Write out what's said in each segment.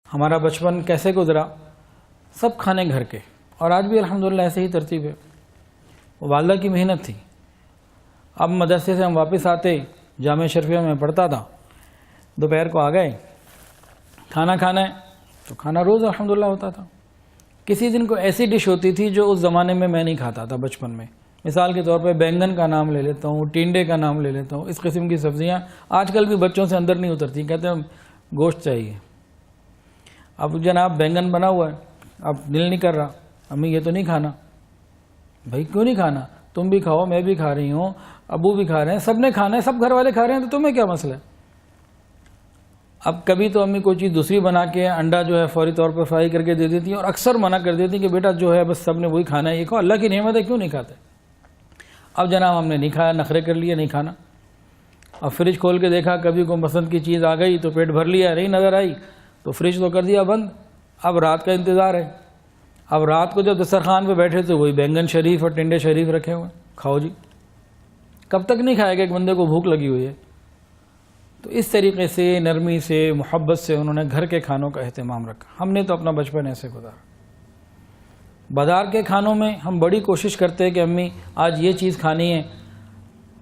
ہمارا بچپن کیسے گزرا؟ سب کھانے گھر کے، اور آج بھی الحمدللہ ایسے ہی ترتیب ہے۔ والدہ کی محنت تھی۔ اب مدرسے سے ہم واپس آتے، جامعہ شریفیہ میں پڑھتا تھا، دوپہر کو آ گئے، کھانا کھانا ہے تو کھانا روز الحمدللہ ہوتا تھا۔ کسی دن کو ایسی ڈش ہوتی تھی جو اس زمانے میں نہیں کھاتا تھا بچپن میں۔ مثال کے طور پہ بینگن کا نام لے لیتا ہوں، ٹینڈے کا نام لے لیتا ہوں۔ اس قسم کی سبزیاں آج کل بھی بچوں سے اندر نہیں اترتی، کہتے ہیں گوشت چاہیے۔ اب جناب بینگن بنا ہوا ہے، اب دل نہیں کر رہا، امی یہ تو نہیں کھانا۔ بھائی کیوں نہیں کھانا؟ تم بھی کھاؤ، میں بھی کھا رہی ہوں، ابو بھی کھا رہے ہیں، سب نے کھانا ہے، سب گھر والے کھا رہے ہیں، تو تمہیں کیا مسئلہ ہے؟ اب کبھی تو امی کوئی چیز دوسری بنا کے انڈا جو ہے فوری طور پر فرائی کر کے دے دیتی ہیں، اور اکثر منع کر دیتی ہیں کہ بیٹا جو ہے بس سب نے وہی کھانا ہے، یہ کھاؤ، اللہ کی نعمت ہے، کیوں نہیں کھاتے؟ اب جناب ہم نے نہیں کھایا، نخرے کر لیے نہیں کھانا۔ اب فریج کھول کے دیکھا، کبھی کوئی پسند کی چیز آ گئی تو پیٹ بھر لیا، نہیں نظر آئی تو فریج تو کر دیا بند۔ اب رات کا انتظار ہے۔ اب رات کو جب دسترخوان پہ بیٹھے تو وہی بینگن شریف اور ٹنڈے شریف رکھے ہوئے، کھاؤ جی۔ کب تک نہیں کھائے گا؟ ایک بندے کو بھوک لگی ہوئی ہے۔ تو اس طریقے سے نرمی سے محبت سے انہوں نے گھر کے کھانوں کا اہتمام رکھا۔ ہم نے تو اپنا بچپن ایسے گزارا۔ بازار کے کھانوں میں ہم بڑی کوشش کرتے ہیں کہ امی آج یہ چیز کھانی ہے،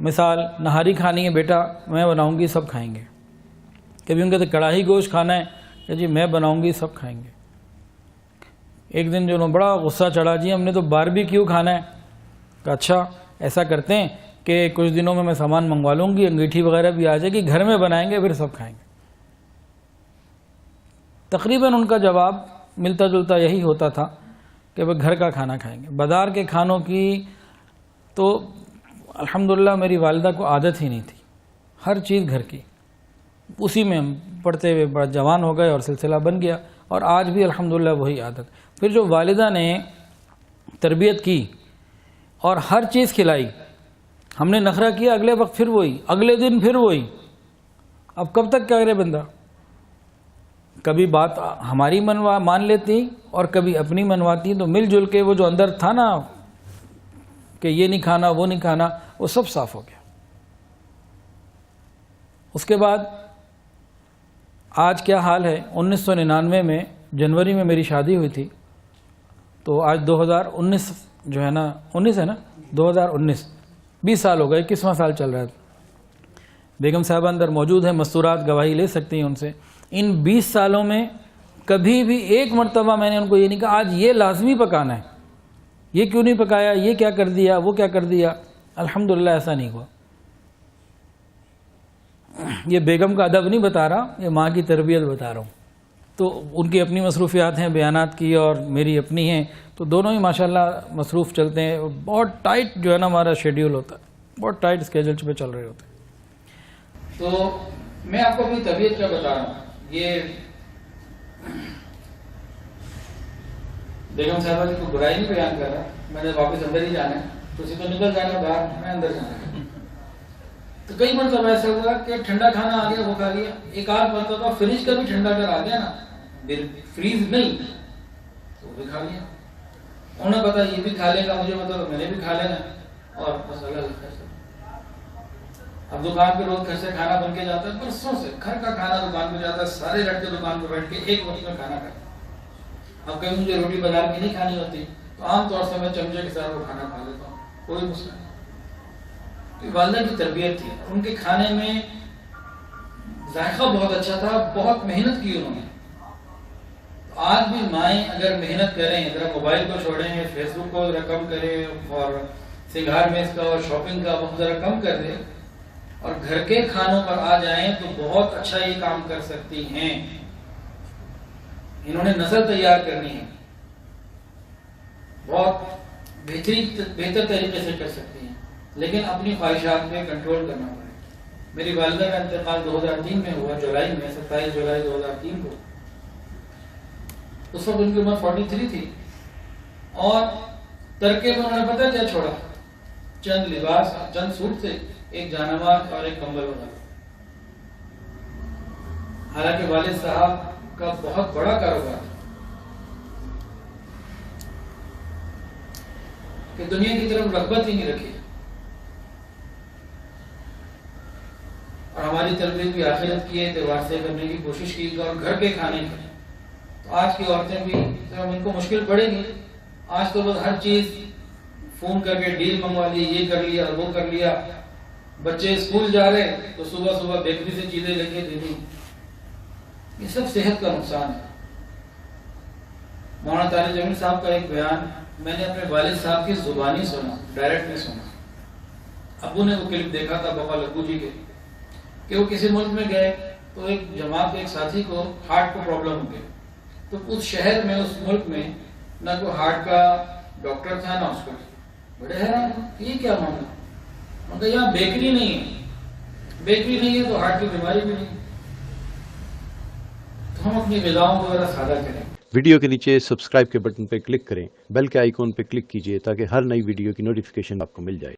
مثال نہاری کھانی ہے بیٹا میں بناؤں گی سب کھائیں گے۔ کبھی ان کہتے کڑاہی گوشت کھانا ہے کہ جی میں بناؤں گی سب کھائیں گے۔ ایک دن جو بڑا غصہ چڑھا، جی ہم نے تو باربیکیو کھانا ہے۔ کہ اچھا ایسا کرتے ہیں کہ کچھ دنوں میں سامان منگوا لوں گی، انگیٹھی وغیرہ بھی آ جائے گی، گھر میں بنائیں گے پھر سب کھائیں گے۔ تقریباً ان کا جواب ملتا جلتا یہی ہوتا تھا کہ وہ گھر کا کھانا کھائیں گے۔ بازار کے کھانوں کی تو الحمدللہ میری والدہ کو عادت ہی نہیں تھی، ہر چیز گھر کی۔ اسی میں ہم پڑھتے ہوئے بڑا جوان ہو گئے اور سلسلہ بن گیا، اور آج بھی الحمدللہ وہی عادت۔ پھر جو والدہ نے تربیت کی اور ہر چیز کھلائی، ہم نے نخرہ کیا، اگلے وقت پھر وہی، اگلے دن پھر وہی۔ اب کب تک کیا کرے بندہ؟ کبھی بات ہماری مان لیتی اور کبھی اپنی منواتی، تو مل جل کے وہ جو اندر تھا نا کہ یہ نہیں کھانا وہ نہیں کھانا، وہ سب صاف ہو گیا۔ اس کے بعد آج کیا حال ہے؟ 1999 میں جنوری میں میری شادی ہوئی تھی، تو آج 2019 جو ہے نا، 19 ہے نا، 2019 20 سال ہو گئے، 21واں سال چل رہا ہے۔ بیگم صاحبہ اندر موجود ہیں، مستورات گواہی لے سکتی ہیں ان سے۔ ان 20 سالوں میں کبھی بھی ایک مرتبہ میں نے ان کو یہ نہیں کہا آج یہ لازمی پکانا ہے، یہ کیوں نہیں پکایا، یہ کیا کر دیا، وہ کیا کر دیا۔ الحمدللہ ایسا نہیں ہوا۔ یہ بیگم کا ادب نہیں بتا رہا، یہ ماں کی تربیت بتا رہا ہوں۔ تو ان کی اپنی مصروفیات ہیں بیانات کی، اور میری اپنی ہیں، تو دونوں ہی ماشاءاللہ مصروف چلتے ہیں۔ بہت ٹائٹ جو ہے نا ہمارا شیڈیول ہوتا ہے، بہت ٹائٹ اسکیجول پہ چل رہے ہوتے ہیں۔ تو میں آپ کو اپنی طبیعت کیا بتا رہا ہوں۔ یہ بیگم صاحبہ جی کو برائی نہیں بیان کر رہا، میں نے واپس اندر ہی جانا ہے، تو اسی تو نکل جانا باہر، میں اندر جانا ہے۔ تو کئی مرتبہ ایسا ہوا کہ ٹھنڈا کھانا آ گیا، وہ کھا لیا۔ ایک آدھ مرتبہ فریج کا بھی ٹھنڈا کر آ گیا نا، فریز نہیں تو وہ بھی کھا لیا۔ انہیں پتا یہ بھی کھا لے گا، مجھے پتا تو میں نے بھی کھا لینا، اور بس اللہ خیر سے۔ اب دکان پہ روز گھر سے کھانا بن کے جاتا ہے، برسوں سے گھر کا کھانا دکان پہ جاتا ہے، سارے رکھ کے دکان پہ بیٹھ کے ایک وقت میں کھانا کھاتا ہے۔ اب کہیں مجھے روٹی بازار کی نہیں کھانی ہوتی تو عام طور سے میں چمچے کے ساتھ وہ کھانا کھا لیتا ہوں، کوئی مسئلہ نہیں۔ والدہ کی تربیت تھی، ان کے کھانے میں ذائقہ بہت اچھا تھا، بہت محنت کی انہوں نے۔ آج بھی مائیں اگر محنت کریں، ذرا موبائل کو چھوڑیں، فیس بک کو ذرا کم کریں، اور سنگار میز کا اور شاپنگ کا وقت ذرا کم کر دیں، اور گھر کے کھانوں پر آ جائیں تو بہت اچھا یہ کام کر سکتی ہیں۔ انہوں نے نسل تیار کرنی ہے، بہت بہتر طریقے سے کر سکتی ہیں، لیکن اپنی خواہشات پہ کنٹرول کرنا پڑے۔ میری والدہ کا انتقال 2003 میں ہوا، جولائی میں، 27 جولائی 2003 کو۔ اس وقت ان کی عمر 43 تھی، اور ترکے میں انہوں نے پتہ کیا چھوڑا؟ چند لباس، چند سوٹ تھے، ایک جانماز اور ایک کمبل وغیرہ۔ حالانکہ والد صاحب کا بہت بڑا کاروبار تھا کہ دنیا کی طرف رغبت ہی نہیں رکھی، اور ہماری تربیت بھی آخرت کی اعتبار سے کرنے کی کوشش کی، اور گھر کے کھانے کی۔ تو آج کی عورتیں بھی ان کو مشکل پڑے گی. آج تو بس ہر چیز فون کر کے ڈیل منگوا لی, یہ کر لیا وہ کر لیا. بچے اسکول جا رہے تو صبح صبح بیکری سے چیزیں لے کے دے دی. یہ سب صحت کا نقصان ہے. مولانا طارق جمیل صاحب کا ایک بیان میں نے اپنے والد صاحب کی زبانی سنا, ڈائریکٹ نہیں سنا. ابو نے وہ کلپ دیکھا تھا بابا لگو جی کے, کہ وہ کسی ملک میں گئے تو ایک جماعت کے ایک ساتھی کو ہارٹ کو پرابلم ہو گئی. تو اس شہر میں اس ملک میں نہ کوئی ہارٹ کا ڈاکٹر تھا نہ اس کو. بڑے حیران یہ کیا معاملہ. مگر یہاں بیکری نہیں ہے, بیکری نہیں ہے تو ہارٹ کی بیماری بھی نہیں. تو ہم اپنی غذاؤں کو ذرا سادہ کریں. ویڈیو کے نیچے سبسکرائب کے بٹن پہ کلک کریں, بیل کے آئیکن پہ کلک کیجئے تاکہ ہر نئی ویڈیو کی نوٹیفیکیشن آپ کو مل جائے.